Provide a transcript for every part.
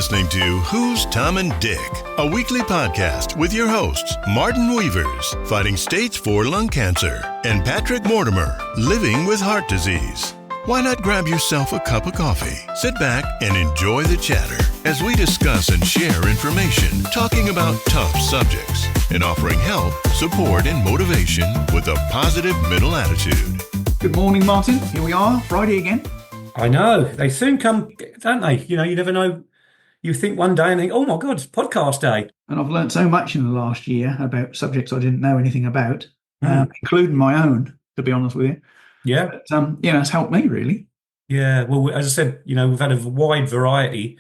listening to Who's Tom and Dick, a weekly podcast with your hosts, Martin Weavers, fighting stage 4 lung cancer, and Patrick Mortimer, living with heart disease. Why not grab yourself a cup of coffee, sit back, and enjoy the chatter as we discuss and share information, talking about tough subjects, and offering help, support, and motivation with a positive mental attitude. Good morning, Martin. Here we are, Friday again. I know. They soon come, don't they? You know, you never know. You think one day and think, oh my God, it's podcast day. And I've learned so much in the last year about subjects I didn't know anything about, including my own, to be honest with you. Yeah. But, it's helped me, really. Yeah. Well, as I said, we've had a wide variety,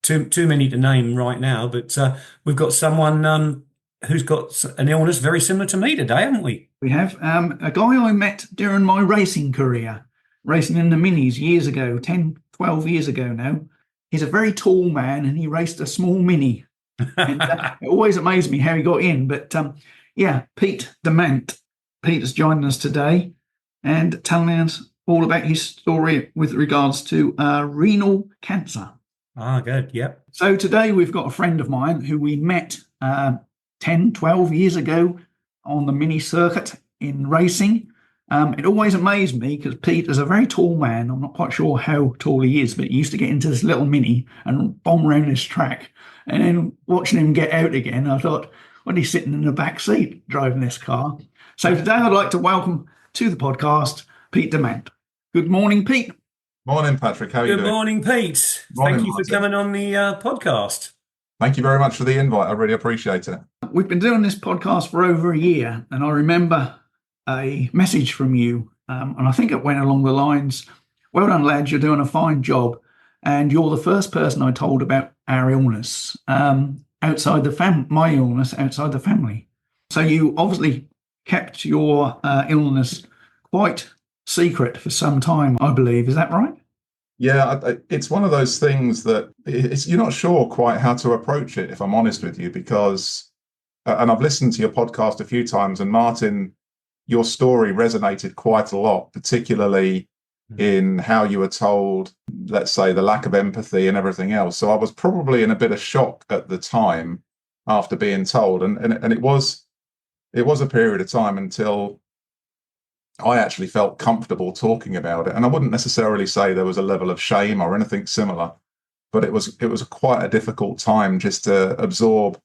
too many to name right now, but we've got someone who's got an illness very similar to me today, haven't we? We have a guy I met during my racing career, racing in the minis years ago, 10, 12 years ago now. He's a very tall man and he raced a small mini. And, it always amazed me how he got in. But Pete Diamant. Pete has joined us today and telling us all about his story with regards to renal cancer. Ah, good. Yep. So today we've got a friend of mine who we met 10, 12 years ago on the mini circuit in racing. It always amazed me because Pete is a very tall man. I'm not quite sure how tall he is, but he used to get into this little mini and bomb around this track. And then watching him get out again, I thought, well, he's sitting in the back seat driving this car. So today I'd like to welcome to the podcast, Pete Diamant. Good morning, Pete. Morning, Patrick. How are you doing? Good morning, Pete. Morning, Thank you for coming on the podcast. Thank you very much for the invite. I really appreciate it. We've been doing this podcast for over a year, and I remember a message from you, and I think it went along the lines, well done, lads, you're doing a fine job, and you're the first person I told about our illness, outside the my illness, outside the family. So you obviously kept your illness quite secret for some time, I believe. Is that right? Yeah, it's one of those things that you're not sure quite how to approach it, if I'm honest with you, because, and I've listened to your podcast a few times, and Martin, your story resonated quite a lot, particularly in how you were told, let's say, the lack of empathy and everything else. So I was probably in a bit of shock at the time after being told. And it was a period of time until I actually felt comfortable talking about it. And I wouldn't necessarily say there was a level of shame or anything similar, but it was quite a difficult time just to absorb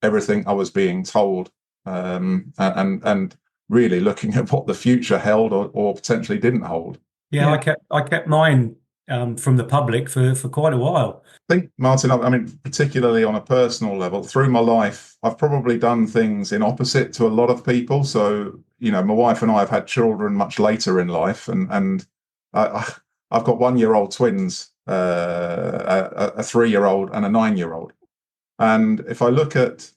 everything I was being told, and really looking at what the future held or potentially didn't hold. Yeah. I kept mine from the public for quite a while. I think, Martin, I mean, particularly on a personal level, through my life, I've probably done things in opposite to a lot of people. So, my wife and I have had children much later in life, and I've got 1-year-old twins, a 3-year-old and a 9-year-old. And if I look at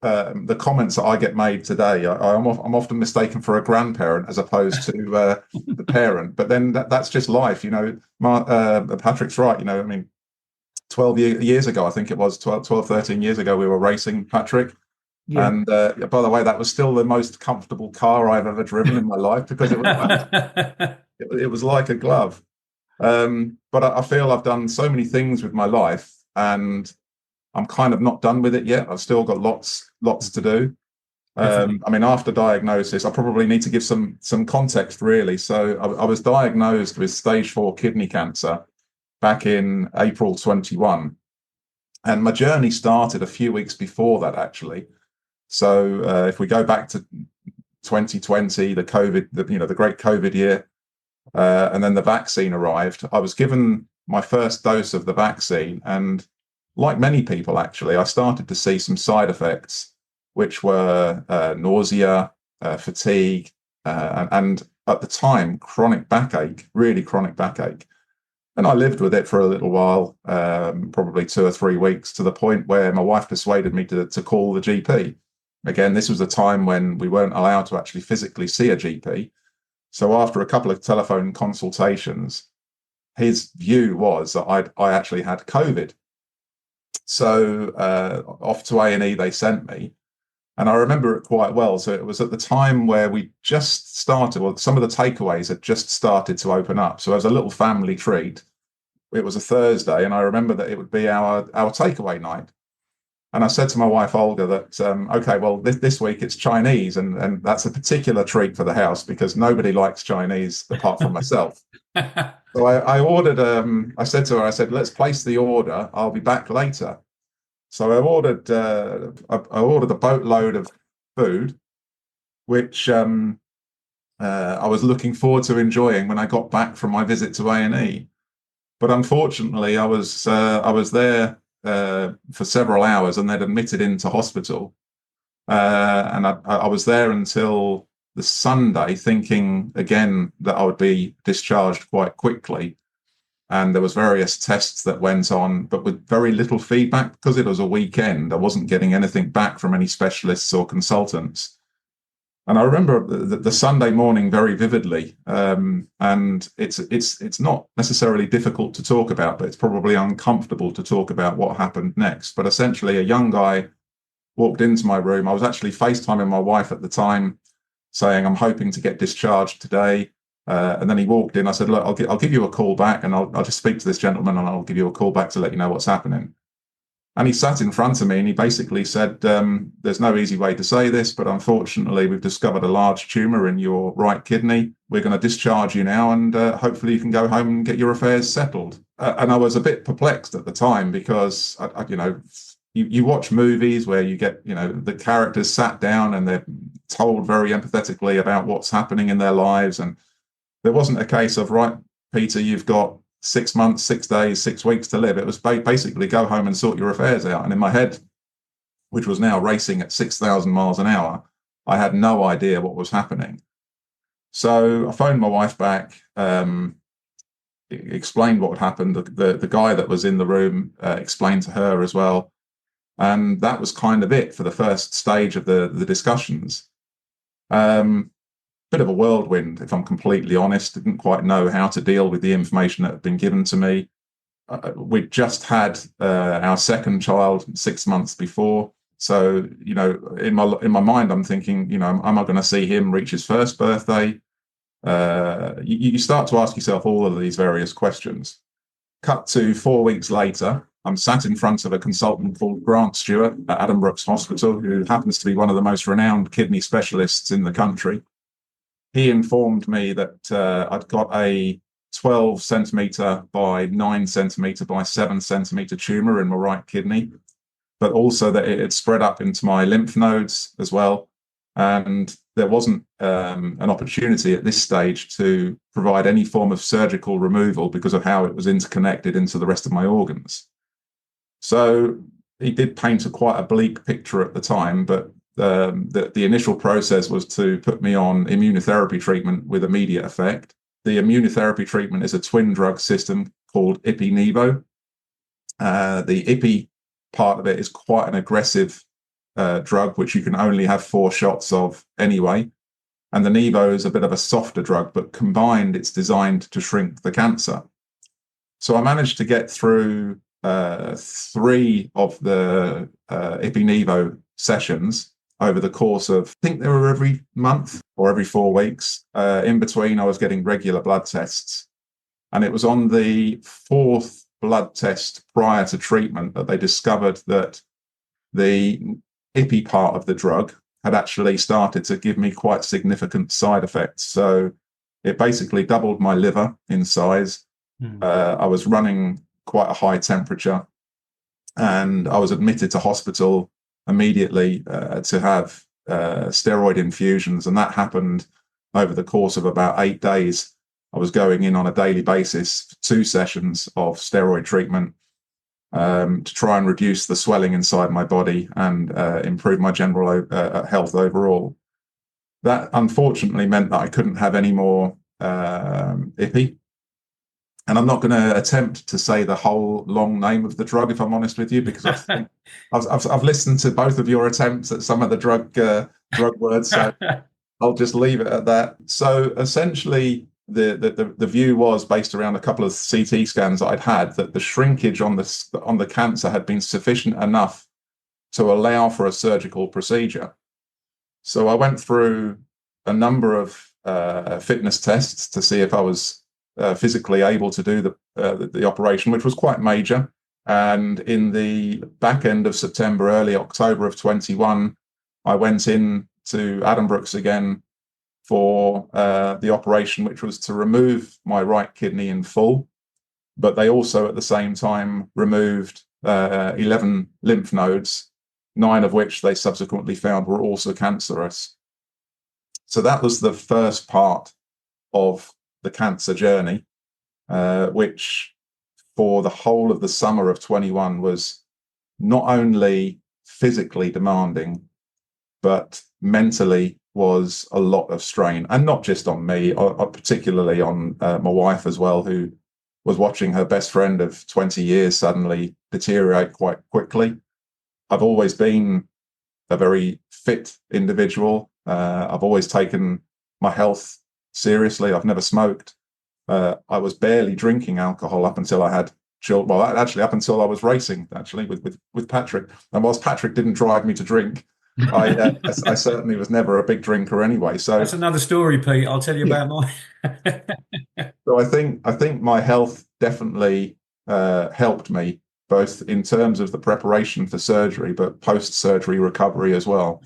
the comments that I get made today, I'm often mistaken for a grandparent as opposed to the parent. But then that's just life, Patrick's right. 12 years ago, I think it was 12, 13 years ago, we were racing, Patrick. Yeah. And by the way, that was still the most comfortable car I've ever driven in my life because it was like a glove. But I feel I've done so many things with my life, and I'm kind of not done with it yet. I've still got lots to do. After diagnosis, I probably need to give some context, really. So I was diagnosed with stage 4 kidney cancer back in April 21. And my journey started a few weeks before that, actually. So if we go back to 2020, the COVID, the great COVID year, and then the vaccine arrived, I was given my first dose of the vaccine, and like many people, actually, I started to see some side effects, which were nausea, fatigue, and at the time, chronic backache, really chronic backache. And I lived with it for a little while, probably 2 or 3 weeks, to the point where my wife persuaded me to call the GP. Again, this was a time when we weren't allowed to actually physically see a GP. So after a couple of telephone consultations, his view was that I actually had COVID. So off to A&E they sent me, and I remember it quite well. So it was at the time where we just started, well, some of the takeaways had just started to open up. So as a little family treat, it was a Thursday, and I remember that it would be our takeaway night. And I said to my wife, Olga, that, okay, well, this week it's Chinese, and that's a particular treat for the house because nobody likes Chinese apart from myself. So I ordered, I said to her, I said, let's place the order. I'll be back later. So I ordered a boatload of food, which I was looking forward to enjoying when I got back from my visit to A&E. But unfortunately, I was there for several hours, and they'd admitted into hospital. And I was there until the Sunday, thinking again that I would be discharged quite quickly. And there was various tests that went on, but with very little feedback because it was a weekend. I wasn't getting anything back from any specialists or consultants. And I remember the Sunday morning very vividly. And it's not necessarily difficult to talk about, but it's probably uncomfortable to talk about what happened next. But essentially, a young guy walked into my room. I was actually FaceTiming my wife at the time, saying, I'm hoping to get discharged today. And then he walked in. I said, look, I'll give you a call back, and I'll just speak to this gentleman, and I'll give you a call back to let you know what's happening. And he sat in front of me, and he basically said, there's no easy way to say this, but unfortunately, we've discovered a large tumor in your right kidney. We're going to discharge you now, and hopefully you can go home and get your affairs settled. And I was a bit perplexed at the time because, you watch movies where you get, the characters sat down and they're told very empathetically about what's happening in their lives. And there wasn't a case of, right, Peter, you've got 6 months, 6 days, 6 weeks to live. It was basically go home and sort your affairs out. And in my head, which was now racing at 6,000 miles an hour, I had no idea what was happening. So I phoned my wife back, explained what had happened. The guy that was in the room explained to her as well. And that was kind of it for the first stage of the discussions. Bit of a whirlwind, if I'm completely honest. Didn't quite know how to deal with the information that had been given to me. We'd just had our second child 6 months before. So, in my mind, I'm thinking, am I going to see him reach his first birthday? You start to ask yourself all of these various questions. Cut to 4 weeks later, I'm sat in front of a consultant called Grant Stewart at Adam Brooks Hospital, who happens to be one of the most renowned kidney specialists in the country. He informed me that I'd got a 12 centimetre by 9 centimetre by 7 centimetre tumour in my right kidney, but also that it had spread up into my lymph nodes as well. And there wasn't an opportunity at this stage to provide any form of surgical removal because of how it was interconnected into the rest of my organs. So he did paint quite a bleak picture at the time, but the initial process was to put me on immunotherapy treatment with immediate effect. The immunotherapy treatment is a twin drug system called IppiNivo. The Ippi part of it is quite an aggressive drug, which you can only have 4 shots of anyway. And the Nivo is a bit of a softer drug, but combined, it's designed to shrink the cancer. So I managed to get through 3 of the IppiNivo sessions over the course of, I think they were every month or every 4 weeks. In between, I was getting regular blood tests. And it was on the 4th blood test prior to treatment that they discovered that the Ippi part of the drug had actually started to give me quite significant side effects. So it basically doubled my liver in size. I was running quite a high temperature, and I was admitted to hospital immediately to have steroid infusions, and that happened over the course of about 8 days. I was going in on a daily basis for 2 sessions of steroid treatment to try and reduce the swelling inside my body and improve my general health overall. That unfortunately meant that I couldn't have any more Ippi. And I'm not going to attempt to say the whole long name of the drug, if I'm honest with you, because I've listened to both of your attempts at some of the drug words, so I'll just leave it at that. So essentially, the view was based around a couple of CT scans that I'd had, that the shrinkage on the cancer had been sufficient enough to allow for a surgical procedure. So I went through a number of fitness tests to see if I was physically able to do the operation, which was quite major. And in the back end of September, early October of 21, I went in to Addenbrooke's again for the operation, which was to remove my right kidney in full. But they also at the same time removed 11 lymph nodes, 9 of which they subsequently found were also cancerous. So that was the first part of the cancer journey, which for the whole of the summer of 21 was not only physically demanding, but mentally was a lot of strain, and not just on me, or particularly on my wife as well, who was watching her best friend of 20 years suddenly deteriorate quite quickly. I've always been a very fit individual. I've always taken my health seriously. I've never smoked. I was barely drinking alcohol up until I had children. Well, actually, up until I was racing, actually, with Patrick. And whilst Patrick didn't drive me to drink, I certainly was never a big drinker anyway. So that's another story, Pete. I'll tell you about mine. So I think my health definitely helped me, both in terms of the preparation for surgery, but post-surgery recovery as well.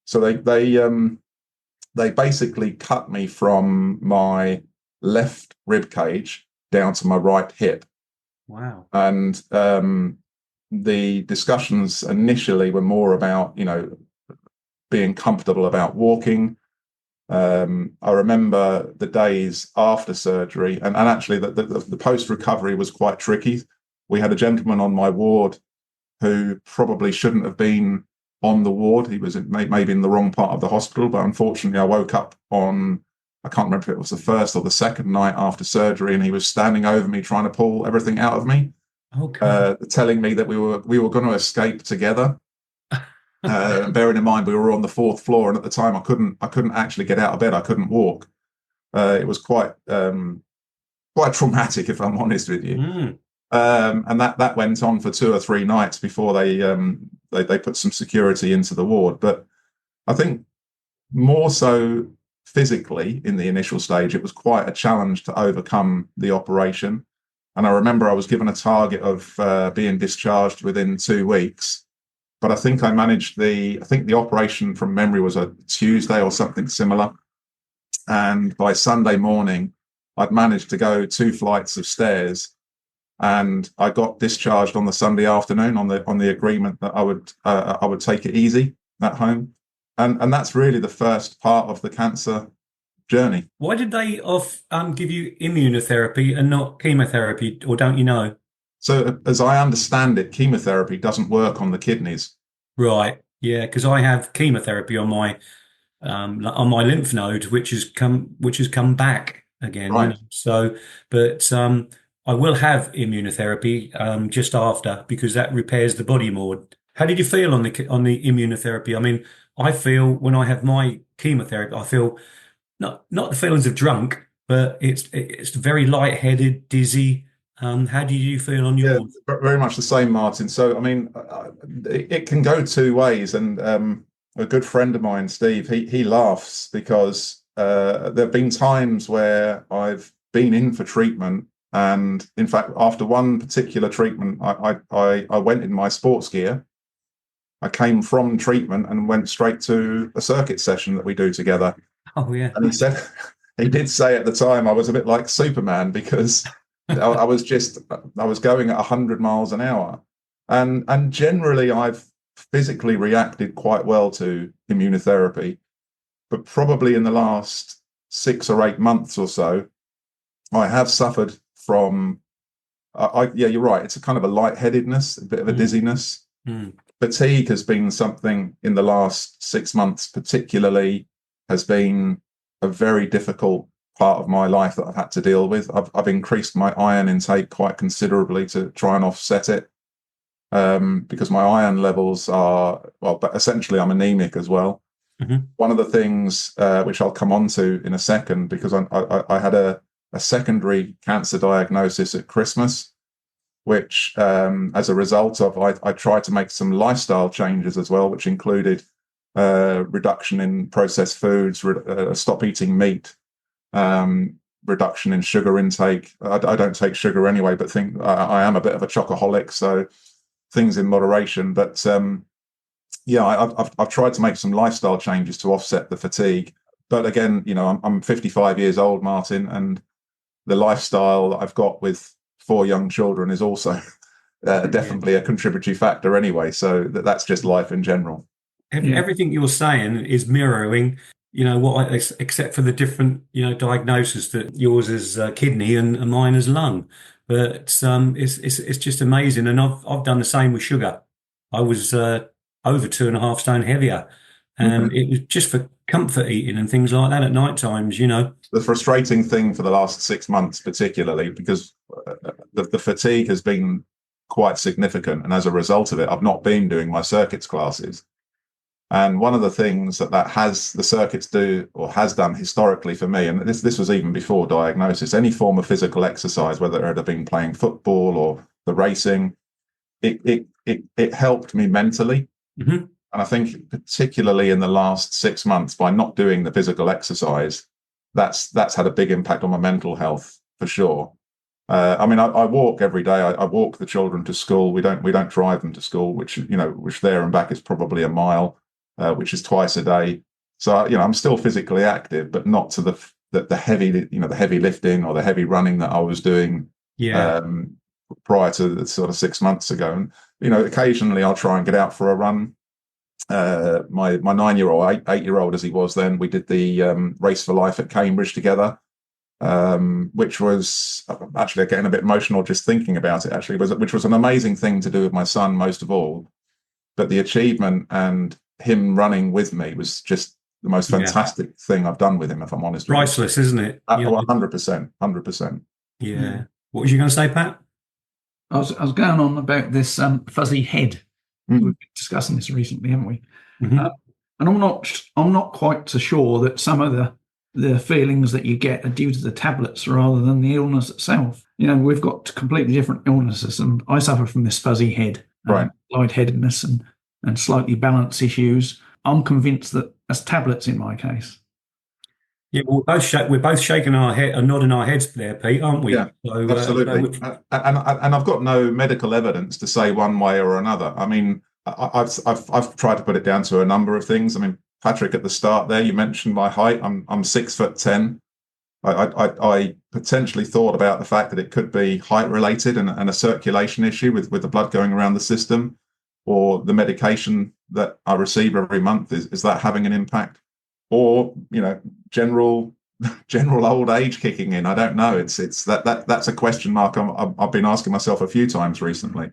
So they basically cut me from my left rib cage down to my right hip. Wow. And the discussions initially were more about, being comfortable about walking. I remember the days after surgery, and actually the post-recovery was quite tricky. We had a gentleman on my ward who probably shouldn't have been on the ward. He was maybe in the wrong part of the hospital, but unfortunately I woke up on, I can't remember if it was the first or the second night after surgery, and he was standing over me trying to pull everything out of me. Okay. Telling me that we were going to escape together. Bearing in mind we were on the 4th floor, and at the time I couldn't actually get out of bed. I couldn't walk. It was quite traumatic, if I'm honest with you. And that went on for 2 or 3 nights before they put some security into the ward. But I think more so physically in the initial stage, it was quite a challenge to overcome the operation. And I remember I was given a target of being discharged within 2 weeks. But I think I managed the operation from memory was a Tuesday or something similar. And by Sunday morning, I'd managed to go 2 flights of stairs, and I got discharged on the Sunday afternoon on the agreement that I would take it easy at home. And that's really the first part of the cancer journey. Why did they give you immunotherapy and not chemotherapy, or don't you know? So as I understand it, chemotherapy doesn't work on the kidneys. Right. Yeah, because I have chemotherapy on my lymph node, which has come back again. Right. So, but I will have immunotherapy just after, because that repairs the body more. How did you feel on the immunotherapy? I mean, I feel when I have my chemotherapy, I feel not the feelings of drunk, but it's very lightheaded, dizzy. How do you feel on yours? Yeah, very much the same, Martin. So, I mean, it can go 2 ways. And a good friend of mine, Steve, he laughs because there have been times where I've been in for treatment. And in fact, after one particular treatment, I went in my sports gear. I came from treatment and went straight to a circuit session that we do together. Oh, yeah. And he did say at the time I was a bit like Superman, because I was going at 100 miles an hour. And generally I've physically reacted quite well to immunotherapy, but probably in the last 6 or 8 months or so, I have suffered from, yeah, you're right. It's a kind of a lightheadedness, a bit of a dizziness. Fatigue has been something in the last 6 months, particularly, has been a very difficult part of my life that I've had to deal with. I've increased my iron intake quite considerably to try and offset it, because my iron levels are, well, but essentially I'm anemic as well. One of the things which I'll come on to in a second, because I had a secondary cancer diagnosis at Christmas, which as a result of, I tried to make some lifestyle changes as well, which included reduction in processed foods, stop eating meat, reduction in sugar intake. I don't take sugar anyway, but think I am a bit of a chocoholic, so things in moderation. But I've tried to make some lifestyle changes to offset the fatigue. But again, I'm 55 years old, Martin, and the lifestyle that I've got with 4 young children is also definitely a contributory factor anyway. So that's just life in general. Everything you're saying is mirroring, except for the different, diagnosis that yours is kidney and mine is lung. But it's just amazing. And I've done the same with sugar. I was over 2.5 stone heavier, and it was just for comfort eating and things like that at night times. The frustrating thing for the last 6 months, particularly because the fatigue has been quite significant, and as a result of it, I've not been doing my circuits classes. And one of the things that the circuits do or has done historically for me, and this was even before diagnosis, any form of physical exercise, whether it had been playing football or the racing, it helped me mentally. Mm-hmm. And I think particularly in the last 6 months, by not doing the physical exercise, that's had a big impact on my mental health for sure. I walk every day. I walk the children to school. We don't drive them to school, which there and back is probably a mile. Which is twice a day. So, I'm still physically active, but not to the heavy, the heavy lifting or the heavy running that I was doing prior to the sort of 6 months ago. And, occasionally I'll try and get out for a run. My 9-year-old, 8-year-old as he was then, we did the Race for Life at Cambridge together, which was actually getting a bit emotional just thinking about it, actually, which was an amazing thing to do with my son most of all. But the achievement and him running with me was just the most fantastic thing I've done with him, if I'm honest. Priceless, isn't it? 100%. Yeah. What was you going to say, Pat? I was going on about this fuzzy head. We've been discussing this recently, haven't we? Mm-hmm. And I'm not quite so sure that some of the feelings that you get are due to the tablets rather than the illness itself. We've got completely different illnesses, and I suffer from this fuzzy head, right, lightheadedness, and slightly balance issues. I'm convinced that that's tablets in my case. Yeah, we're both shaking our head and nodding our heads there, Pete, aren't we? Yeah, so, absolutely. And I've got no medical evidence to say one way or another. I mean, I've tried to put it down to a number of things. I mean, Patrick, at the start there, you mentioned my height. I'm 6'10". I potentially thought about the fact that it could be height related and a circulation issue with the blood going around the system, or the medication that I receive every month. Is that having an impact? Or, general old age kicking in? I don't know. It's that's a question mark I've been asking myself a few times recently.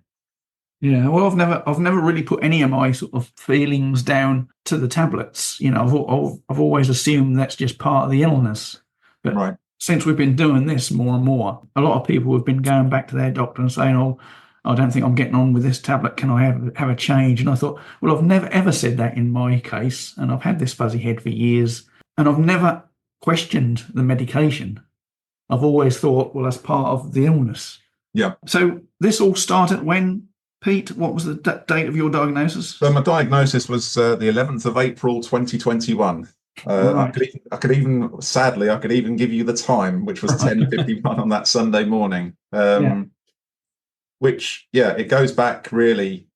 Yeah, well, I've never really put any of my sort of feelings down to the tablets. I've always assumed that's just part of the illness. But right, since we've been doing this more and more, a lot of people have been going back to their doctor and saying, "Oh, I don't think I'm getting on with this tablet. Can I have a change?" And I thought, well, I've never ever said that in my case, and I've had this fuzzy head for years, and I've never questioned the medication. I've always thought, well, that's part of the illness. Yeah. So this all started when, Pete? What was the date of your diagnosis? So my diagnosis was the 11th of April, 2021. Right. I could even give you the time, which was 10:51 on that Sunday morning. Which, it goes back really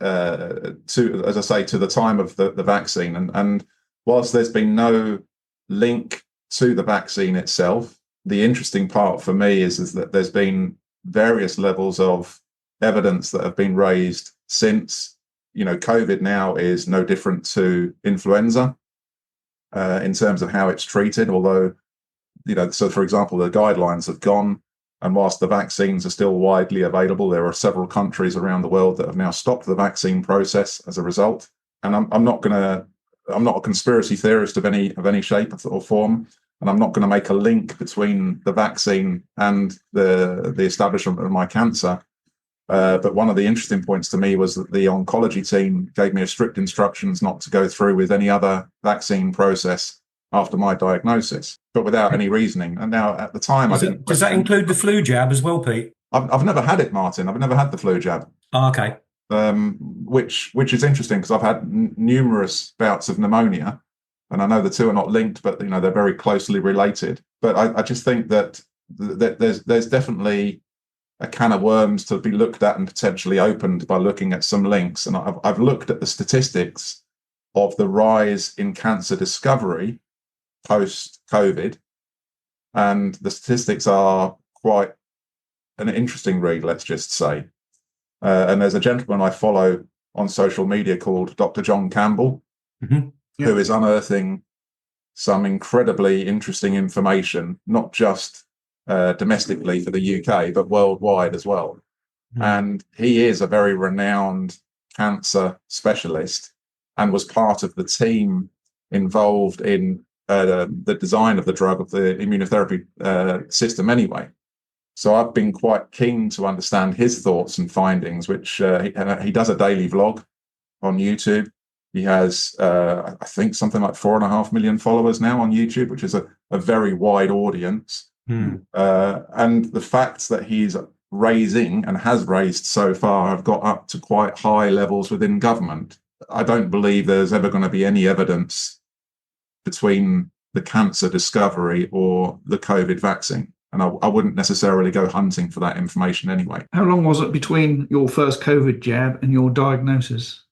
to, as I say, to the time of the vaccine. And whilst there's been no link to the vaccine itself, the interesting part for me is that there's been various levels of evidence that have been raised since. COVID now is no different to influenza in terms of how it's treated, although, so for example, the guidelines have gone. And whilst the vaccines are still widely available, there are several countries around the world that have now stopped the vaccine process as a result. And I'm not a conspiracy theorist of any shape or form, and I'm not going to make a link between the vaccine and the establishment of my cancer. But one of the interesting points to me was that the oncology team gave me strict instructions not to go through with any other vaccine process after my diagnosis, but without any reasoning. And now, at the time, Does that include the flu jab as well, Pete? I've never had it, Martin. I've never had the flu jab. Oh, okay. Which is interesting because I've had numerous bouts of pneumonia, And I know the two are not linked, but they're very closely related. But I just think that there's definitely a can of worms to be looked at and potentially opened by looking at some links. And I've looked at the statistics of the rise in cancer discovery post-COVID, and the statistics are quite an interesting read, let's just say. And there's a gentleman I follow on social media called Dr. John Campbell, who is unearthing some incredibly interesting information, not just domestically for the UK, but worldwide as well. And he is a very renowned cancer specialist and was part of the team involved in the design of the drug, of the immunotherapy system anyway. So I've been quite keen to understand his thoughts and findings, which he does a daily vlog on YouTube. He has, I think, something like 4.5 million followers now on YouTube, which is a very wide audience. And the facts that he's raising and has raised so far have got up to quite high levels within government. I don't believe there's ever going to be any evidence between the cancer discovery or the COVID vaccine. And I wouldn't necessarily go hunting for that information anyway. How long was it between your first COVID jab and your diagnosis?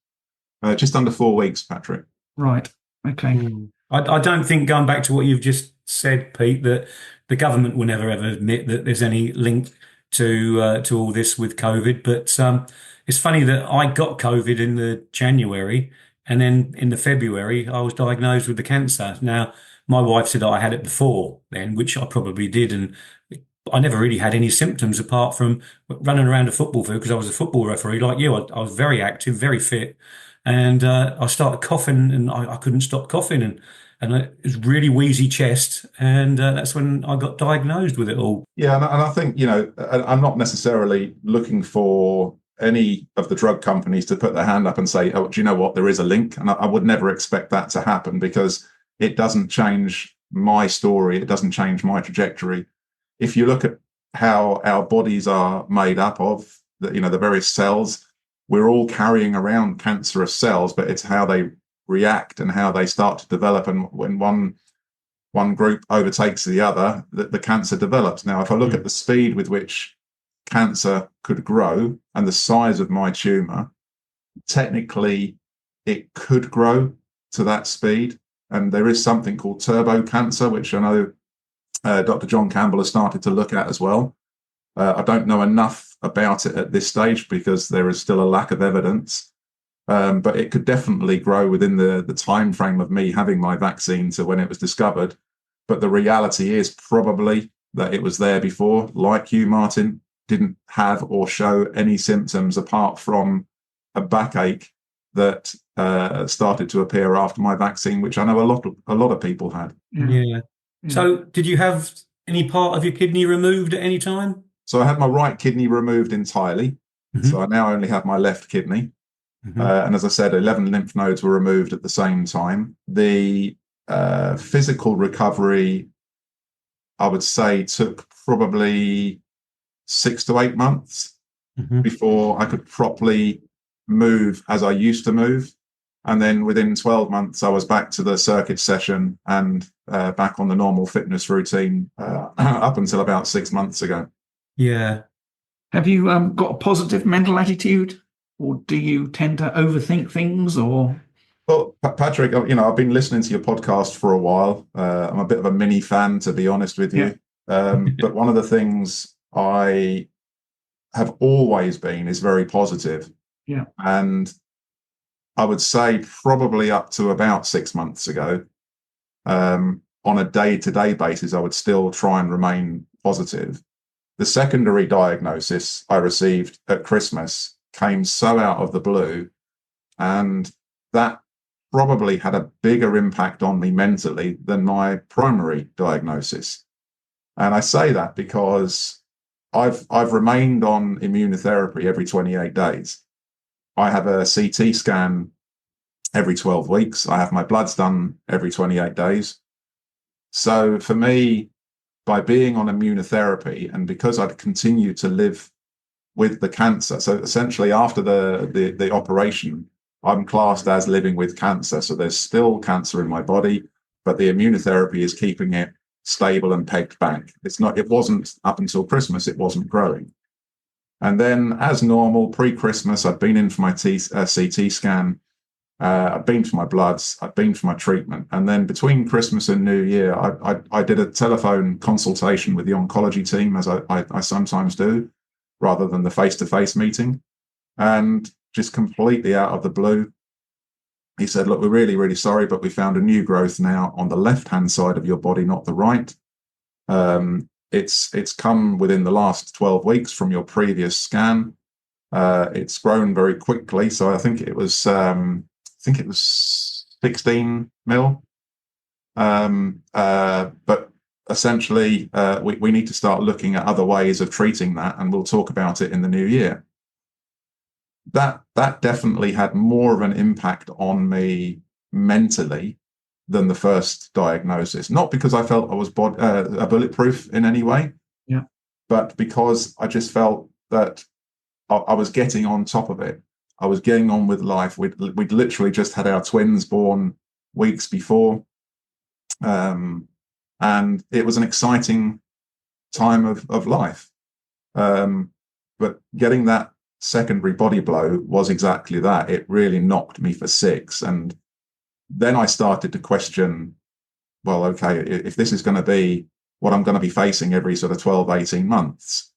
Just under 4 weeks, Patrick. Right. Okay. I don't think, going back to what you've just said, Pete, that the government will never ever admit that there's any link to all this with COVID. But it's funny that I got COVID in the January, and then in the February I was diagnosed with the cancer. Now, my wife said I had it before then, which I probably did, and I never really had any symptoms apart from running around a football field because I was a football referee like you. I was very active, very fit, and I started coughing, and I couldn't stop coughing, and it was really wheezy chest, and that's when I got diagnosed with it all. Yeah, and I think, I'm not necessarily looking for any of the drug companies to put their hand up and say, oh, do you know what, there is a link? And I would never expect that to happen, because it doesn't change my story. It doesn't change my trajectory. If you look at how our bodies are made up of, the various cells, we're all carrying around cancerous cells, but it's how they react and how they start to develop. And when one group overtakes the other, the cancer develops. Now, if I look at the speed with which cancer could grow and the size of my tumor, technically it could grow to that speed. And there is something called turbo cancer, which I know Dr. John Campbell has started to look at as well. I don't know enough about it at this stage because there is still a lack of evidence. But it could definitely grow within the time frame of me having my vaccine to when it was discovered. But the reality is probably that it was there before. Like you, Martin, didn't have or show any symptoms apart from a backache that started to appear after my vaccine, which I know a lot of people had. Yeah. So did you have any part of your kidney removed at any time? So I had my right kidney removed entirely. So I now only have my left kidney. And as I said, 11 lymph nodes were removed at the same time. The physical recovery, I would say, took probably 6 to 8 months before I could properly move as I used to move. And then within 12 months, I was back to the circuit session and back on the normal fitness routine up until about 6 months ago. Yeah. Have you got a positive mental attitude, or do you tend to overthink things? Or well, Patrick, I've been listening to your podcast for a while. I'm a bit of a mini fan, to be honest with you. But one of the things I have always been is very positive. Yeah. And I would say probably up to about 6 months ago, on a day-to-day basis, I would still try and remain positive. The secondary diagnosis I received at Christmas came so out of the blue, and that probably had a bigger impact on me mentally than my primary diagnosis. And I say that because I've remained on immunotherapy every 28 days. I have a CT scan every 12 weeks. I have my bloods done every 28 days. So for me, by being on immunotherapy, and because I'd continued to live with the cancer, so essentially after the operation, I'm classed as living with cancer. So there's still cancer in my body, but the immunotherapy is keeping it stable and pegged back. It wasn't up until Christmas, it wasn't growing. And then as normal, pre-Christmas, I'd been in for my CT scan. I'd been for my bloods, I'd been for my treatment. And then between Christmas and New Year, I did a telephone consultation with the oncology team, as I sometimes do, rather than the face-to-face meeting. And just completely out of the blue, he said, look, we're really, really sorry, but we found a new growth now on the left-hand side of your body, not the right. It's come within the last 12 weeks from your previous scan. It's grown very quickly. So I think it was 16 mil. But essentially, we need to start looking at other ways of treating that, and we'll talk about it in the new year. That definitely had more of an impact on me mentally than the first diagnosis. Not because I felt I was bulletproof in any way, but because I just felt that I was getting on top of it. I was getting on with life. We'd literally just had our twins born weeks before. And it was an exciting time of life. But getting that secondary body blow was exactly that. It really knocked me for six. And then I started to question, well, okay, if this is going to be what I'm going to be facing every sort of 12, 18 months,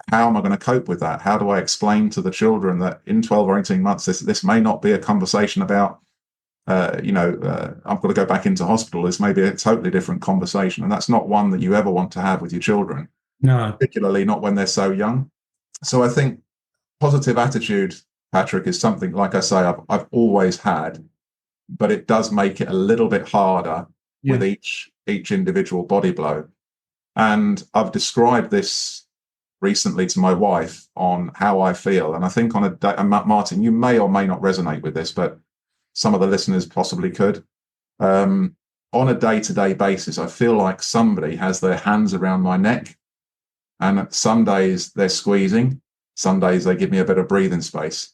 how am I going to cope with that? How do I explain to the children that in 12 or 18 months, this may not be a conversation about, I'm going to go back into hospital. This may be a totally different conversation. And that's not one that you ever want to have with your children. No. Particularly not when they're so young. So I think positive attitude, Patrick, is something, like I say, I've always had, but it does make it a little bit harder with each individual body blow. And I've described this recently to my wife on how I feel. And I think and Martin, you may or may not resonate with this, but some of the listeners possibly could. On a day-to-day basis, I feel like somebody has their hands around my neck, and some days they're squeezing, some days they give me a bit of breathing space,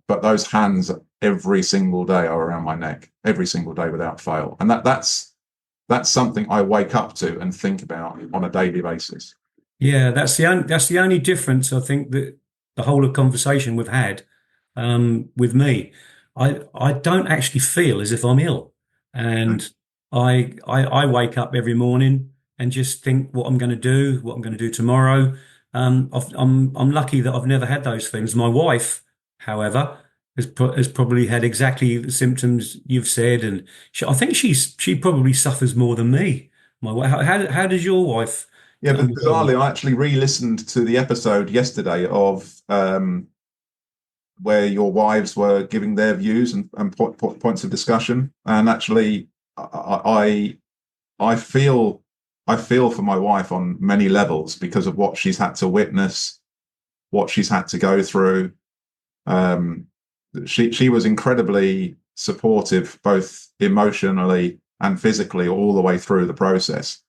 but those hands every single day are around my neck, every single day without fail. And that's something I wake up to and think about on a daily basis. Yeah, that's the only difference, I think, that the whole of conversation we've had with me. I don't actually feel as if I'm ill, and I wake up every morning and just think what I'm going to do tomorrow. I'm lucky that I've never had those things. My wife, however, has probably had exactly the symptoms you've said, and I think she probably suffers more than me. My wife, how does your wife? Yeah, but bizarrely, I actually re-listened to the episode yesterday of where your wives were giving their views and points of discussion, and actually, I feel for my wife on many levels because of what she's had to witness, what she's had to go through. She was incredibly supportive, both emotionally and physically, all the way through the process.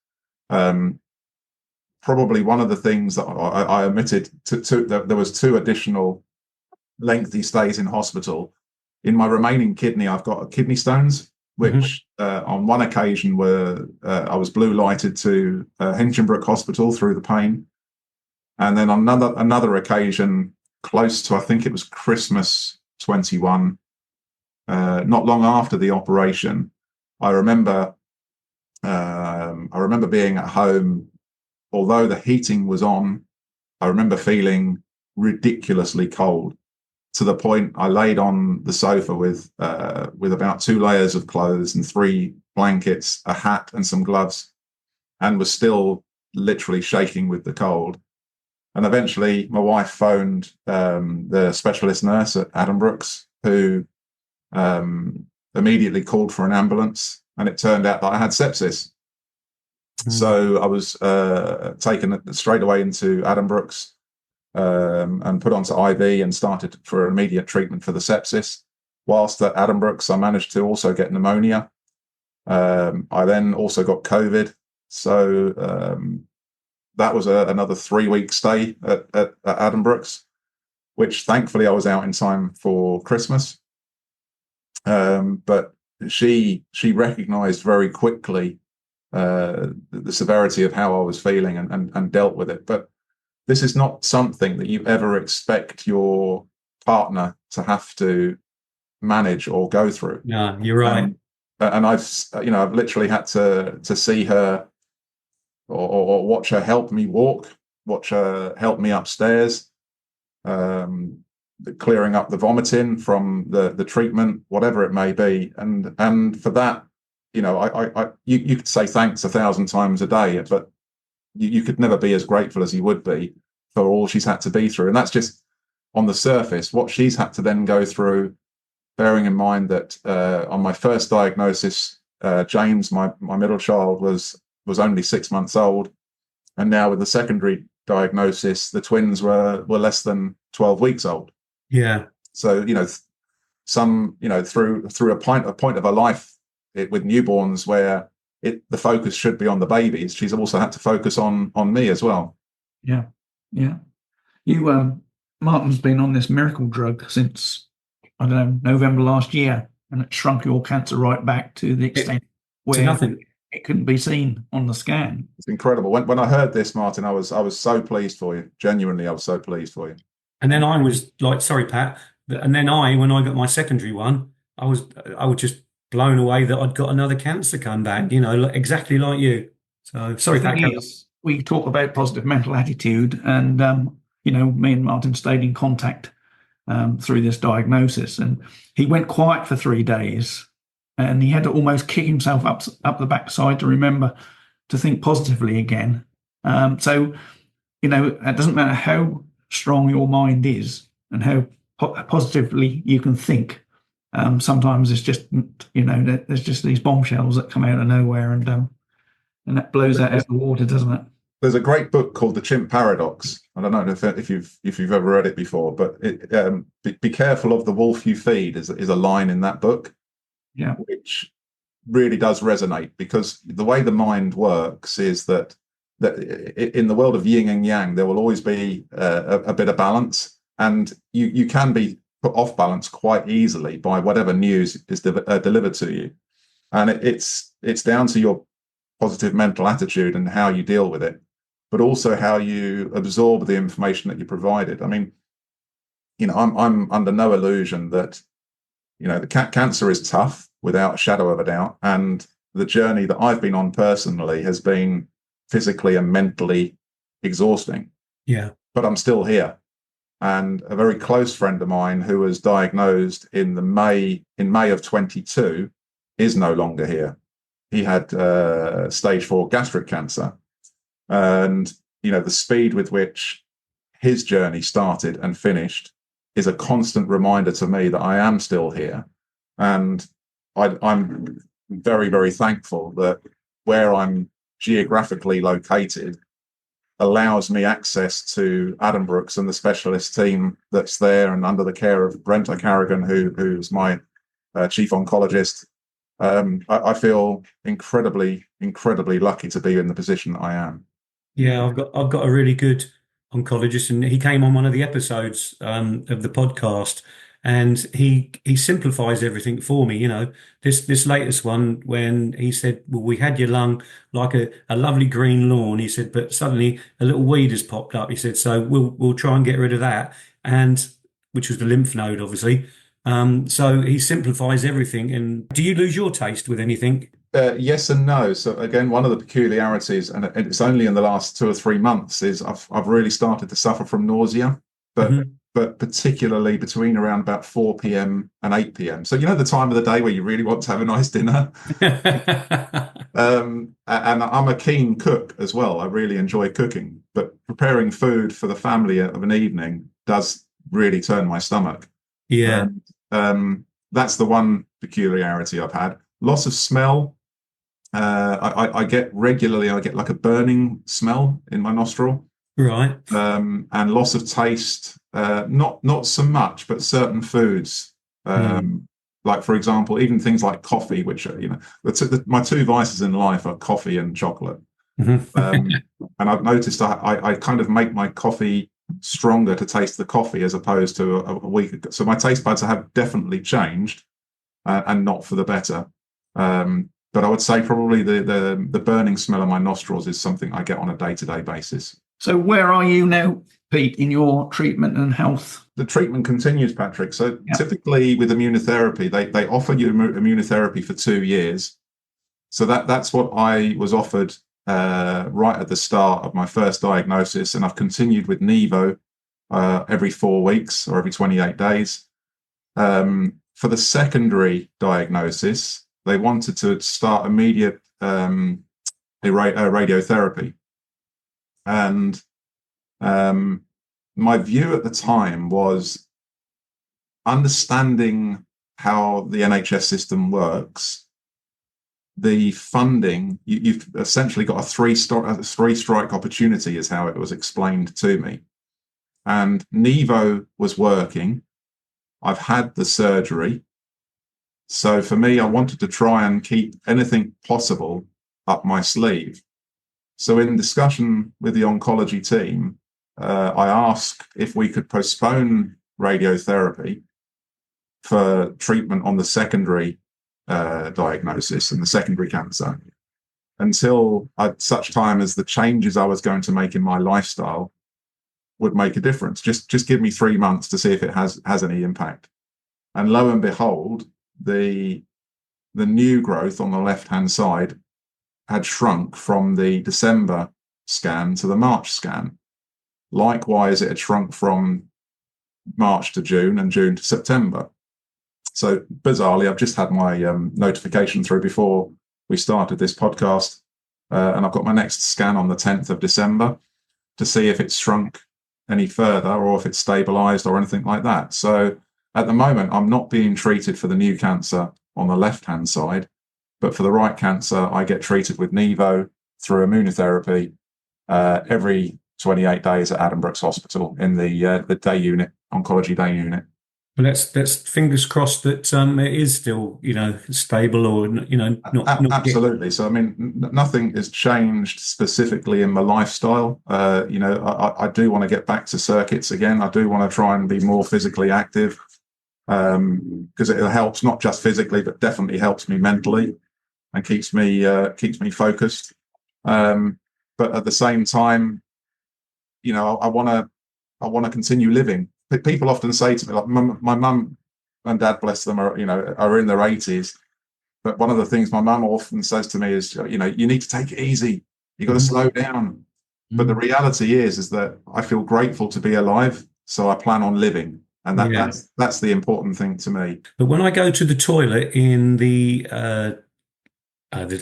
Probably one of the things that I omitted there was 2 additional lengthy stays in hospital. In my remaining kidney, I've got kidney stones, which on one occasion I was blue lighted to Hinchinbrook Hospital through the pain. And then on another occasion, close to, I think it was Christmas 21, not long after the operation, I remember being at home. Although the heating was on, I remember feeling ridiculously cold, to the point I laid on the sofa with about 2 layers of clothes and 3 blankets, a hat and some gloves, and was still literally shaking with the cold. And eventually my wife phoned the specialist nurse at Addenbrooke's, who immediately called for an ambulance, and it turned out that I had sepsis. So I was taken straight away into Addenbrooke's and put onto IV and started for immediate treatment for the sepsis. Whilst at Addenbrooke's, I managed to also get pneumonia. I then also got COVID. So that was another 3-week stay at Addenbrooke's, which thankfully I was out in time for Christmas. But she recognised very quickly the severity of how I was feeling and dealt with it. But this is not something that you ever expect your partner to have to manage or go through. No, you're right. And I've literally had to see her or watch her help me walk, watch her help me upstairs, clearing up the vomiting from the treatment, whatever it may be. And for that, you could say thanks 1,000 times a day, but you could never be as grateful as you would be for all she's had to be through. And that's just on the surface. What she's had to then go through, bearing in mind that on my first diagnosis, James, my middle child, was only 6 months old, and now with the secondary diagnosis, the twins were less than 12 weeks old. Yeah. So through a point of her life with newborns where the focus should be on the babies, she's also had to focus on me as well. Yeah. You, Martin's been on this miracle drug since, I don't know, November last year, and it shrunk your cancer right back to the extent where nothing. It couldn't be seen on the scan. It's incredible. When I heard this, Martin, I was so pleased for you. Genuinely, I was so pleased for you. And then I was like, sorry, Pat. And then when I got my secondary one, I was just blown away that I'd got another cancer come back, exactly like you. So sorry, Pat. We talk about positive mental attitude, and me and Martin stayed in contact through this diagnosis, and he went quiet for 3 days, and he had to almost kick himself up the backside to remember to think positively again. So it doesn't matter how strong your mind is and how positively you can think. Sometimes it's just there's just these bombshells that come out of nowhere, and that blows that out of the water, doesn't it? There's a great book called The Chimp Paradox. I don't know if you've ever read it before, but be careful of the wolf you feed is a line in that book, which really does resonate, because the way the mind works is that in the world of yin and yang, there will always be a bit of balance, and you can be put off balance quite easily by whatever news is delivered to you, and it's down to your positive mental attitude and how you deal with it, but also how you absorb the information that you're provided. I mean, I'm under no illusion that the cancer is tough, without a shadow of a doubt, and the journey that I've been on personally has been physically and mentally exhausting. Yeah. But I'm still here. And a very close friend of mine who was diagnosed in May of 22 is no longer here. He had stage 4 gastric cancer. And, the speed with which his journey started and finished is a constant reminder to me that I am still here. And I'm very, very thankful that where I'm geographically located allows me access to Adam Brooks and the specialist team that's there, and under the care of Brent O'Carrigan, who's my chief oncologist. I feel incredibly, incredibly lucky to be in the position that I am. Yeah, I've got a really good oncologist, and he came on one of the episodes of the podcast, and he simplifies everything for me. This latest one, when he said, well, we had your lung like a lovely green lawn, he said, but suddenly a little weed has popped up. He said, so we'll try and get rid of that, and which was the lymph node, obviously. So he simplifies everything. And do you lose your taste with anything? Yes and no. So again, one of the peculiarities, and it's only in the last 2 or 3 months, is I've really started to suffer from nausea, but particularly between around about 4 p.m. and 8 p.m. So the time of the day where you really want to have a nice dinner. And I'm a keen cook as well. I really enjoy cooking, but preparing food for the family of an evening does really turn my stomach. Yeah. That's the one peculiarity I've had. Loss of smell. I get like a burning smell in my nostril. Right. And loss of taste. Not so much, but certain foods. Like, for example, even things like coffee, which my two vices in life are coffee and chocolate. And I've noticed I kind of make my coffee stronger to taste the coffee as opposed to a week ago. So my taste buds have definitely changed. and not for the better. But I would say probably the burning smell of my nostrils is something I get on a day-to-day basis. So where are you now, Pete, in your treatment and health? The treatment continues, Patrick. So Yeah. typically with immunotherapy, they offer you immunotherapy for 2 years. So that's what I was offered right at the start of my first diagnosis, and I've continued with Nivo every 4 weeks or every 28 days. For the secondary diagnosis, they wanted to start immediate radiotherapy. And my view at the time was understanding how the NHS system works. The funding, you've essentially got a three-strike opportunity is how it was explained to me. And Nivo was working. I've had the surgery. So for me, I wanted to try and keep anything possible up my sleeve. So in discussion with the oncology team, I asked if we could postpone radiotherapy for treatment on the secondary diagnosis and the secondary cancer until such time as the changes I was going to make in my lifestyle would make a difference. Just give me 3 months to see if it has any impact. And lo and behold, the new growth on the left-hand side had shrunk from the December scan to the March scan. Likewise, it had shrunk from March to June and June to September. So bizarrely, I've just had my notification through before we started this podcast, and I've got my next scan on the 10th of December to see if it's shrunk any further or if it's stabilized or anything like that. So at the moment, I'm not being treated for the new cancer on the left-hand side, but for the right cancer, I get treated with Nivo through immunotherapy every 28 days at Adam Brooks Hospital in the day unit, oncology day unit. Well, let's fingers crossed that it is still, stable or, not absolutely. So, I mean, nothing has changed specifically in my lifestyle. I do want to get back to circuits again. I do want to try and be more physically active because it helps not just physically, but definitely helps me mentally and keeps me focused. But at the same time, I want to continue living. People often say to me, like my mum and dad, bless them, are in their 80s. But one of the things my mum often says to me is, you need to take it easy. You got to slow down. Mm-hmm. But the reality is that I feel grateful to be alive, so I plan on living, and that's the important thing to me. But when I go to the toilet in the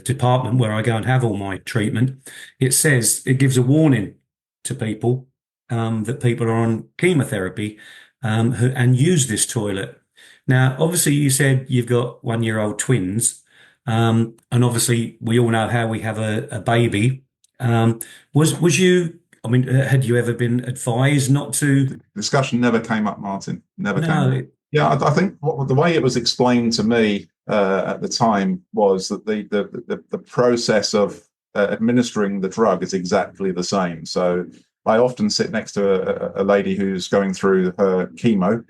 department where I go and have all my treatment, it gives a warning to people. That people are on chemotherapy and use this toilet. Now, obviously, you said you've got 1-year-old twins, and obviously, we all know how we have a baby. Was you? I mean, had you ever been advised not to? The discussion never came up, Martin. Never came up. Yeah, I think the way it was explained to me at the time was that the process of administering the drug is exactly the same. So I often sit next to a lady who's going through her chemo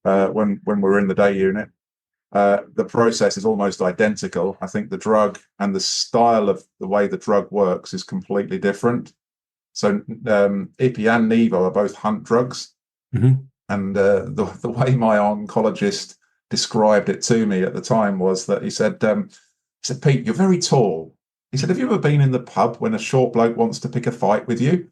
when we're in the day unit. The process is almost identical. I think the drug and the style of the way the drug works is completely different. So Ippi and Nivo are both hunt drugs. Mm-hmm. And the way my oncologist described it to me at the time was that he said, Pete, you're very tall. He said, have you ever been in the pub when a short bloke wants to pick a fight with you?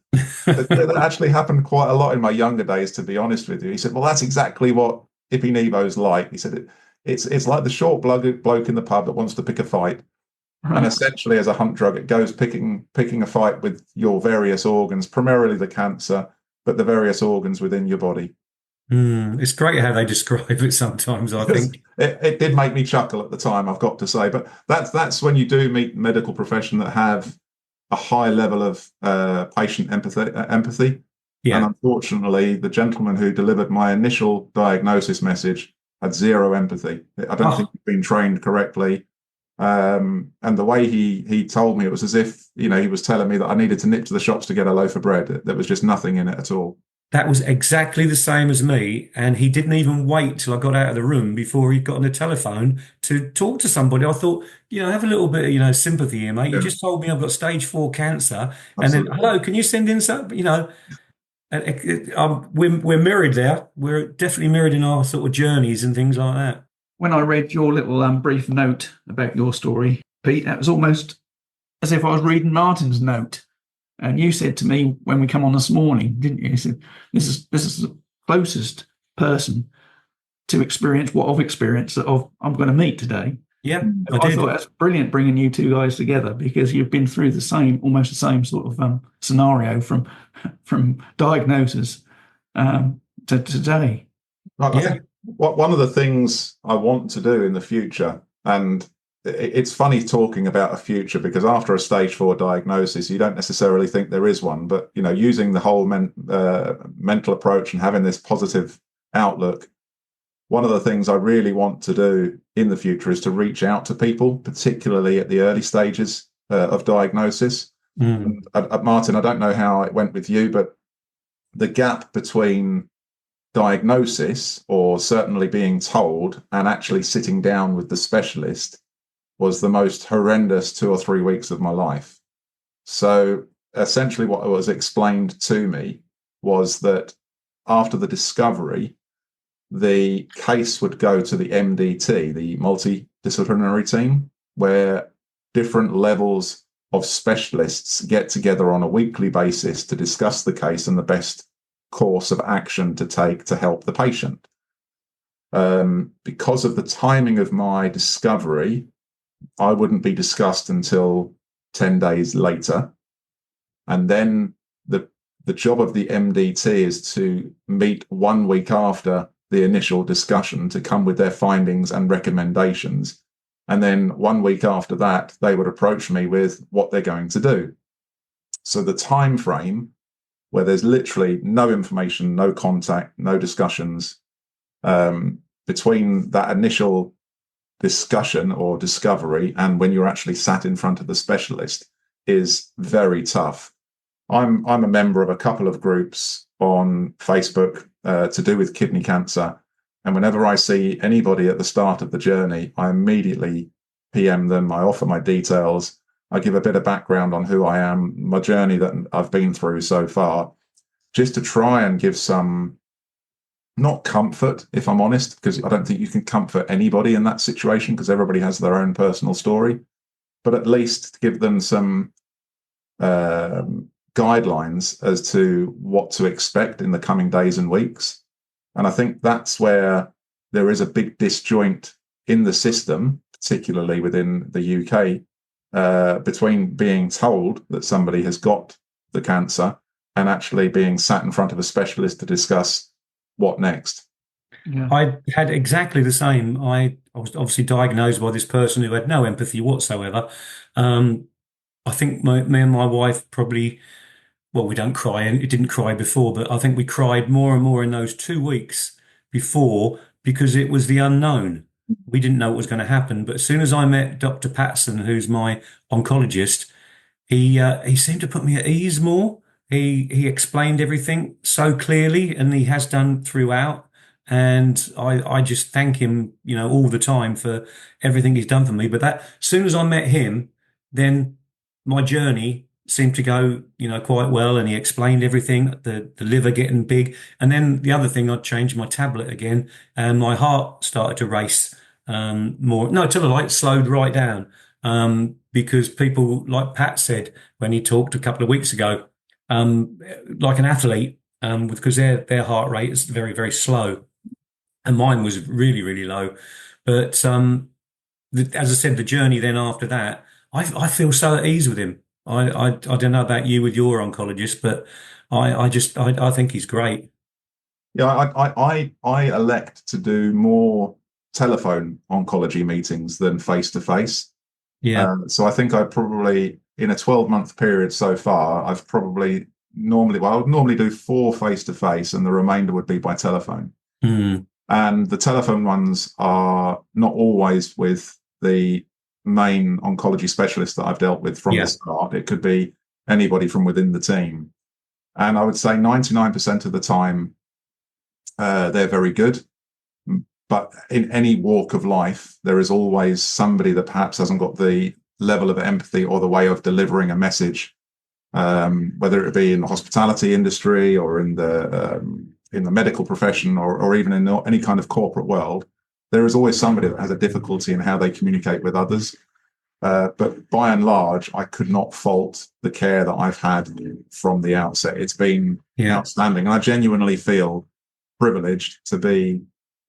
That actually happened quite a lot in my younger days, to be honest with you. He said, well, that's exactly what IppiNivo's like. He said, it's like the short bloke in the pub that wants to pick a fight. Right. And essentially, as a hunt drug, it goes picking a fight with your various organs, primarily the cancer, but the various organs within your body. It's great how they describe it sometimes, I think. It did make me chuckle at the time, I've got to say. But that's when you do meet medical profession that have a high level of patient empathy. Yeah. And unfortunately, the gentleman who delivered my initial diagnosis message had zero empathy. I don't think he'd been trained correctly. And the way he told me, it was as if, he was telling me that I needed to nip to the shops to get a loaf of bread. There was just nothing in it at all. That was exactly the same as me. And he didn't even wait till I got out of the room before he got on the telephone to talk to somebody. I thought, have a little bit of, sympathy here, mate. You Yeah, just told me I've got stage 4 cancer. And then, absolutely. hello, can you send in some, we're mirrored there. We're definitely mirrored in our sort of journeys and things like that. When I read your little brief note about your story, Pete, that was almost as if I was reading Martin's note. And you said to me when we come on this morning, didn't you? You said, this is the closest person to experience what I've experienced that I'm going to meet today. Yeah, So I I did. thought that's brilliant bringing you two guys together, because you've been through almost the same sort of scenario from diagnosis to today. I think one of the things I want to do in the future, and it's funny talking about a future because after a stage 4 diagnosis, you don't necessarily think there is one, but using the whole mental approach and having this positive outlook, one of the things I really want to do in the future is to reach out to people, particularly at the early stages of diagnosis. Mm. Martin, I don't know how it went with you, but the gap between diagnosis, or certainly being told, and actually sitting down with the specialist was the most horrendous 2 or 3 weeks of my life. So essentially what was explained to me was that after the discovery, the case would go to the MDT, the multidisciplinary team, where different levels of specialists get together on a weekly basis to discuss the case and the best course of action to take to help the patient. Because of the timing of my discovery, I wouldn't be discussed until 10 days later. And then the job of the MDT is to meet 1 week after the initial discussion to come with their findings and recommendations. And then 1 week after that, they would approach me with what they're going to do. So the time frame where there's literally no information, no contact, no discussions between that initial discussion or discovery and when you're actually sat in front of the specialist is very tough. I'm a member of a couple of groups on Facebook to do with kidney cancer, and whenever I see anybody at the start of the journey, I immediately PM them. I offer my details. I give a bit of background on who I am, my journey that I've been through so far, just to try and give some, not comfort, if I'm honest, because I don't think you can comfort anybody in that situation because everybody has their own personal story, but at least give them some guidelines as to what to expect in the coming days and weeks. And I think that's where there is a big disjoint in the system, particularly within the UK, between being told that somebody has got the cancer and actually being sat in front of a specialist to discuss what next. Yeah. I had exactly the same. I was obviously diagnosed by this person who had no empathy whatsoever. I think me and my wife probably, well, we don't cry, and it didn't cry before, but I think we cried more and more in those 2 weeks before because it was the unknown. We didn't know what was going to happen. But as soon as I met Dr. Patson, who's my oncologist, he seemed to put me at ease more. He explained everything so clearly, and he has done throughout. And I just thank him, all the time for everything he's done for me. But that, as soon as I met him, then my journey seemed to go, quite well. And he explained everything, the liver getting big. And then the other thing, I'd changed my tablet again, and my heart started to race more. No, till the light slowed right down. Because people, like Pat said when he talked a couple of weeks ago, like an athlete, because their heart rate is very, very slow, and mine was really, really low. But as I said, the journey then after that, I feel so at ease with him. I don't know about you with your oncologist, but I think he's great. Yeah, I elect to do more telephone oncology meetings than face to face. Yeah. So I think I probably, in a 12-month period so far, I would normally do 4 face-to-face and the remainder would be by telephone. Mm. And the telephone ones are not always with the main oncology specialist that I've dealt with from the start. It could be anybody from within the team. And I would say 99% of the time, they're very good. But in any walk of life, there is always somebody that perhaps hasn't got the level of empathy or the way of delivering a message, whether it be in the hospitality industry or in the medical profession or even in any kind of corporate world. There is always somebody that has a difficulty in how they communicate with others. But by and large, I could not fault the care that I've had from the outset. It's been outstanding. And I genuinely feel privileged to be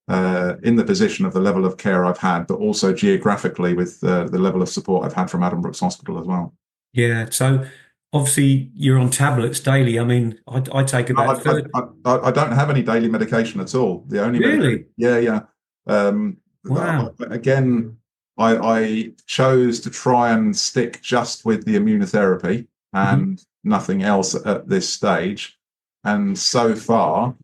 in the position of the level of care I've had, but also geographically with the level of support I've had from Adam Brooks Hospital as well. Yeah. So obviously you're on tablets daily. I mean, I take about 30. I don't have any daily medication at all. The only Really? Yeah. Wow. Again, I chose to try and stick just with the immunotherapy and nothing else at this stage. And so far,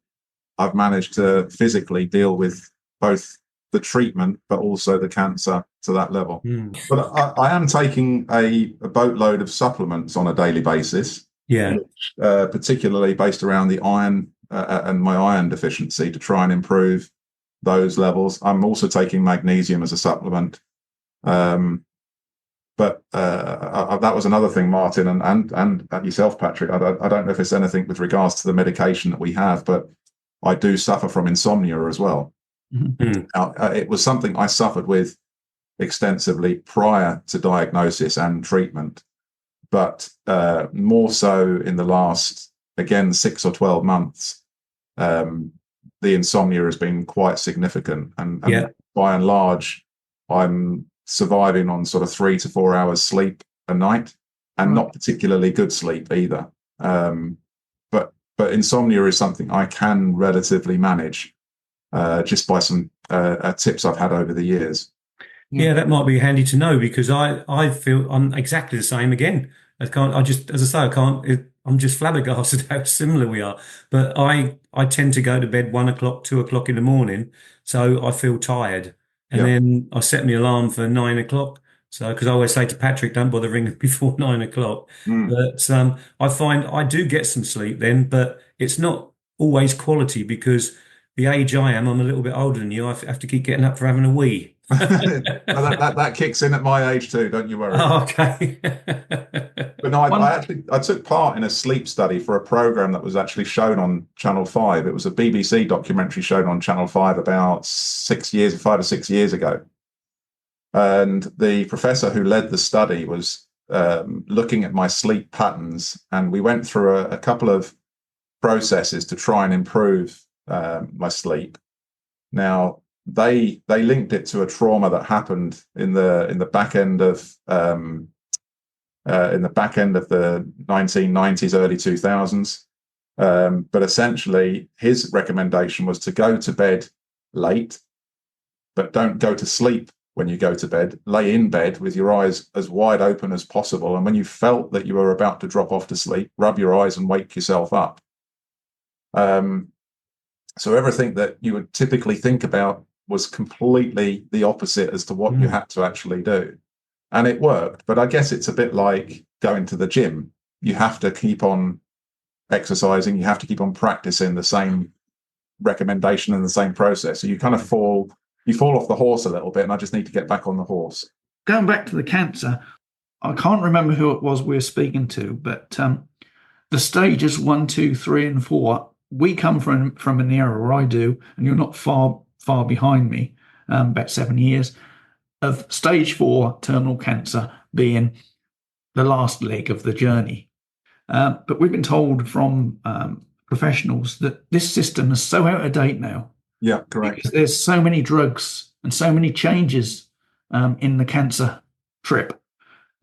I've managed to physically deal with both the treatment, but also the cancer to that level. But I am taking a boatload of supplements on a daily basis, particularly based around the iron and my iron deficiency to try and improve those levels. I'm also taking magnesium as a supplement. But that was another thing, Martin, and yourself, Patrick. I don't know if it's anything with regards to the medication that we have, but I do suffer from insomnia as well. It was something I suffered with extensively prior to diagnosis and treatment, but more so in the last, again, 6 or 12 months, the insomnia has been quite significant. And by and large, I'm surviving on sort of 3 to 4 hours sleep a night, and not particularly good sleep either. But insomnia is something I can relatively manage just by some tips I've had over the years. Yeah, that might be handy to know, because I feel I'm exactly the same again. As I say, I'm just flabbergasted how similar we are. But I tend to go to bed 1 o'clock, 2 o'clock in the morning, so I feel tired. And then I set my alarm for 9 o'clock. So, because I always say to Patrick, don't bother ringing before 9 o'clock. But I find I do get some sleep then, but it's not always quality, because the age I am, I'm a little bit older than you. I have to keep getting up for having a wee. that kicks in at my age too, don't you worry. Oh, okay. But no, I took part in a sleep study for a program that was actually shown on Channel 5. It was a BBC documentary shown on Channel 5 about 5 or 6 years ago. And the professor who led the study was looking at my sleep patterns, and we went through a couple of processes to try and improve my sleep. Now, they linked it to a trauma that happened in the back end of the 1990s, early 2000s. But essentially, his recommendation was to go to bed late, but don't go to sleep when you go to bed. Lay in bed with your eyes as wide open as possible, and when you felt that you were about to drop off to sleep, rub your eyes and wake yourself up. So everything that you would typically think about was completely the opposite as to what you had to actually do. And it worked. But I guess it's a bit like going to the gym. You have to keep on exercising. You have to keep on practicing the same recommendation and the same process. So you kind of fall off the horse a little bit, and I just need to get back on the horse. Going back to the cancer, I can't remember who it was we were speaking to, but the stages 1, 2, 3, and 4, we come from an era, or I do, and you're not far behind me, about 7 years, of stage 4 terminal cancer being the last leg of the journey. But we've been told from professionals that this system is so out of date now. Yeah, correct. Because there's so many drugs and so many changes in the cancer trip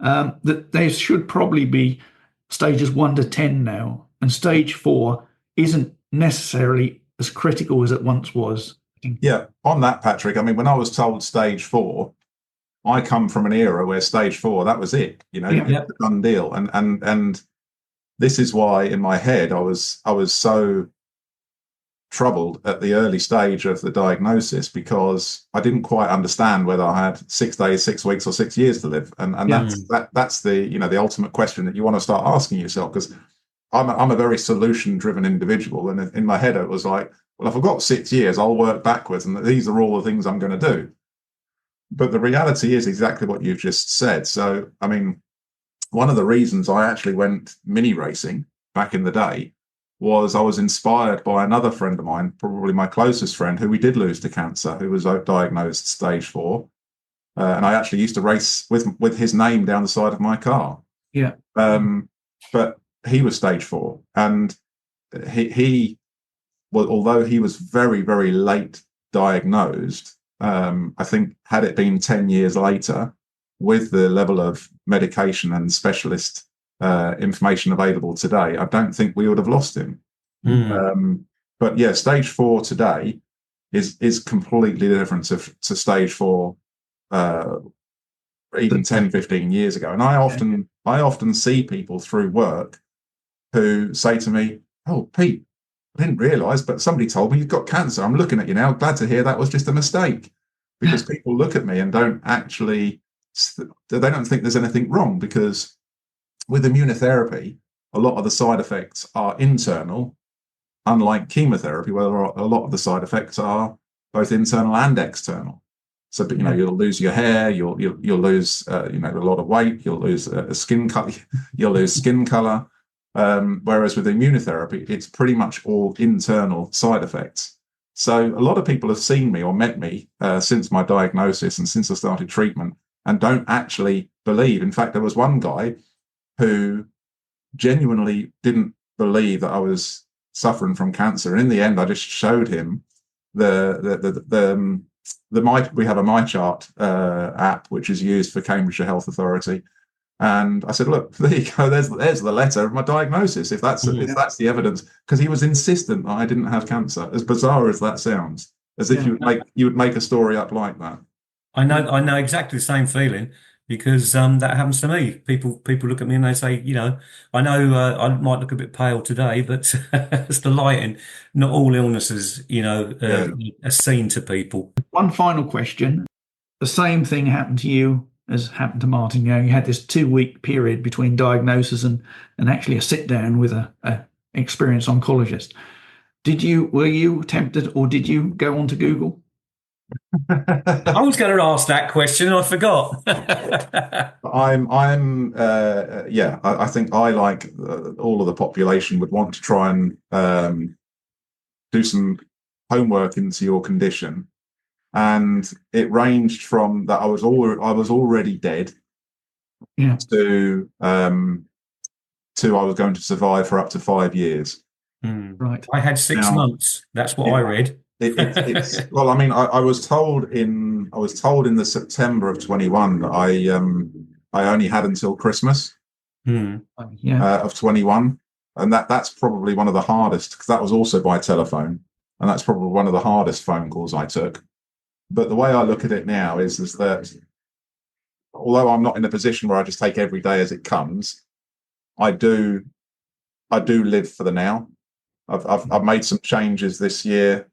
that there should probably be stages 1 to 10 now, and stage 4 isn't necessarily as critical as it once was. Yeah, on that, Patrick, I mean, when I was told stage 4, I come from an era where stage 4, that was it, a done deal. And this is why in my head I was so troubled at the early stage of the diagnosis, because I didn't quite understand whether I had 6 days, 6 weeks, or 6 years to live. And that's the the ultimate question that you want to start asking yourself, because I'm a very solution-driven individual, and in my head it was like, well, if I've got 6 years, I'll work backwards, and these are all the things I'm going to do. But the reality is exactly what you've just said. So, I mean, one of the reasons I actually went mini racing back in the day was I was inspired by another friend of mine, probably my closest friend, who we did lose to cancer, who was diagnosed stage 4. And I actually used to race with his name down the side of my car. Yeah. But he was stage 4, and he well, although he was very, very late diagnosed, I think had it been 10 years later, with the level of medication and specialist information available today, I don't think we would have lost him. But yeah, stage 4 today is completely different to stage 4 even 10, 15 years ago. And I often see people through work who say to me, "Oh, Pete, I didn't realise, but somebody told me you've got cancer. I'm looking at you now. Glad to hear that was just a mistake." Because people look at me and they don't think there's anything wrong, because with immunotherapy, a lot of the side effects are internal, unlike chemotherapy, where a lot of the side effects are both internal and external. So, but, you'll lose your hair, you'll lose, a lot of weight, you'll lose skin color, you'll lose skin color. Whereas with immunotherapy, it's pretty much all internal side effects. So a lot of people have seen me or met me since my diagnosis and since I started treatment, and don't actually believe. In fact, there was one guy who genuinely didn't believe that I was suffering from cancer. And in the end, I just showed him we have a MyChart app, which is used for Cambridgeshire Health Authority. And I said, "Look, there you go. There's the letter of my diagnosis. If that's the evidence," because he was insistent that I didn't have cancer. As bizarre as that sounds, as if you would make a story up like that. I know exactly the same feeling, because that happens to me. People look at me and they say, I know I might look a bit pale today, but it's the lighting. Not all illnesses, are seen to people. One final question. The same thing happened to you as happened to Martin. You had this 2-week period between diagnosis and actually a sit down with a experienced oncologist. Were you tempted, or did you go onto Google? I was going to ask that question and I forgot. I think I, like all of the population, would want to try and do some homework into your condition. And it ranged from that I was already dead, to I was going to survive for up to 5 years. Right. I had 6 months. That's what I read. It's well, I mean, I was told in the September of 21 that I only had until Christmas of 21, and that's probably one of the hardest, because that was also by telephone, and that's probably one of the hardest phone calls I took. But the way I look at it now is that although I'm not in a position where I just take every day as it comes, I do live for the now. I've made some changes this year,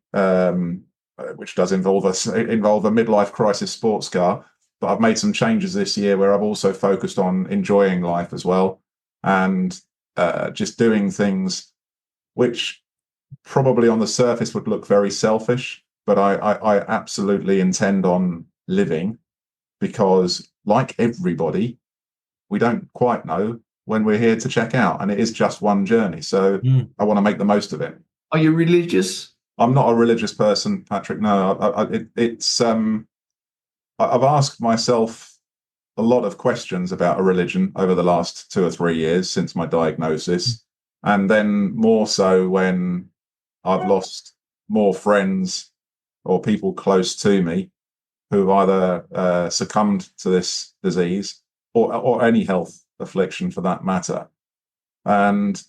which does involve a midlife crisis sports car. But I've made some changes this year where I've also focused on enjoying life as well, and just doing things which probably on the surface would look very selfish, but I absolutely intend on living, because like everybody, we don't quite know when we're here to check out, and it is just one journey. So I want to make the most of it. Are you religious? I'm not a religious person, Patrick. No, I've asked myself a lot of questions about a religion over the last 2 or 3 years since my diagnosis, and then more so when I've lost more friends or people close to me who've either succumbed to this disease or any health affliction for that matter. And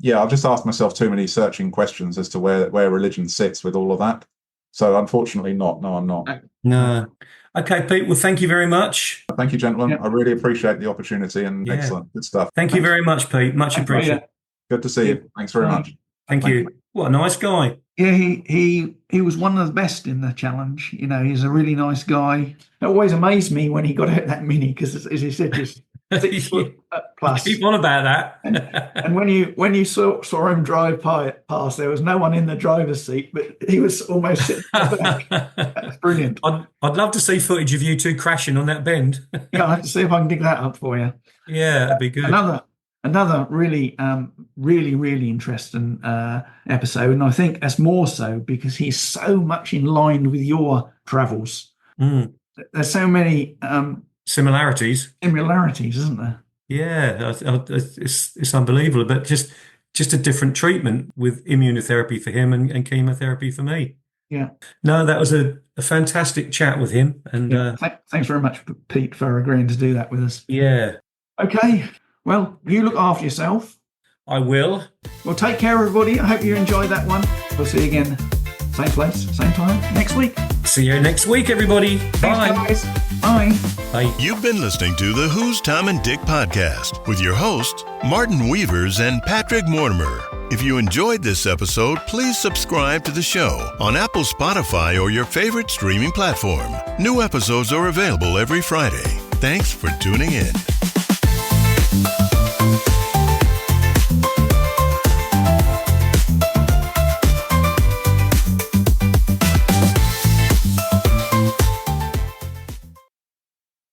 I've just asked myself too many searching questions as to where religion sits with all of that. So unfortunately not. No, I'm not. No. Okay, Pete, well, thank you very much. Thank you, gentlemen. I really appreciate the opportunity, and excellent. Good stuff. Thank you very much, Pete. Much appreciated. Good to see you. Thanks very much. Thank you. What a nice guy. Yeah, he was one of the best in the challenge. He's a really nice guy. It always amazed me when he got out that mini, because, as he said, just 6 foot plus. Keep on about that. And when you saw him drive past, there was no one in the driver's seat, but he was almost sitting at the back. That's brilliant. I'd love to see footage of you two crashing on that bend. Yeah, I'll have to see if I can dig that up for you. Yeah, that'd be good. Another really, really interesting episode, and I think that's more so because he's so much in line with your travels. There's so many similarities, isn't there? Yeah, it's unbelievable, but just a different treatment with immunotherapy for him and chemotherapy for me. Yeah. No, that was a fantastic chat with him, and thanks very much, Pete, for agreeing to do that with us. Yeah. Okay. Well, you look after yourself. I will. Well, take care, everybody. I hope you enjoyed that one. We'll see you again, same place, same time, next week. See you next week, everybody. Bye. Thanks, guys. Bye. Bye. You've been listening to the Who's Tom and Dick podcast with your hosts, Martin Weavers and Patrick Mortimer. If you enjoyed this episode, please subscribe to the show on Apple, Spotify, or your favorite streaming platform. New episodes are available every Friday. Thanks for tuning in.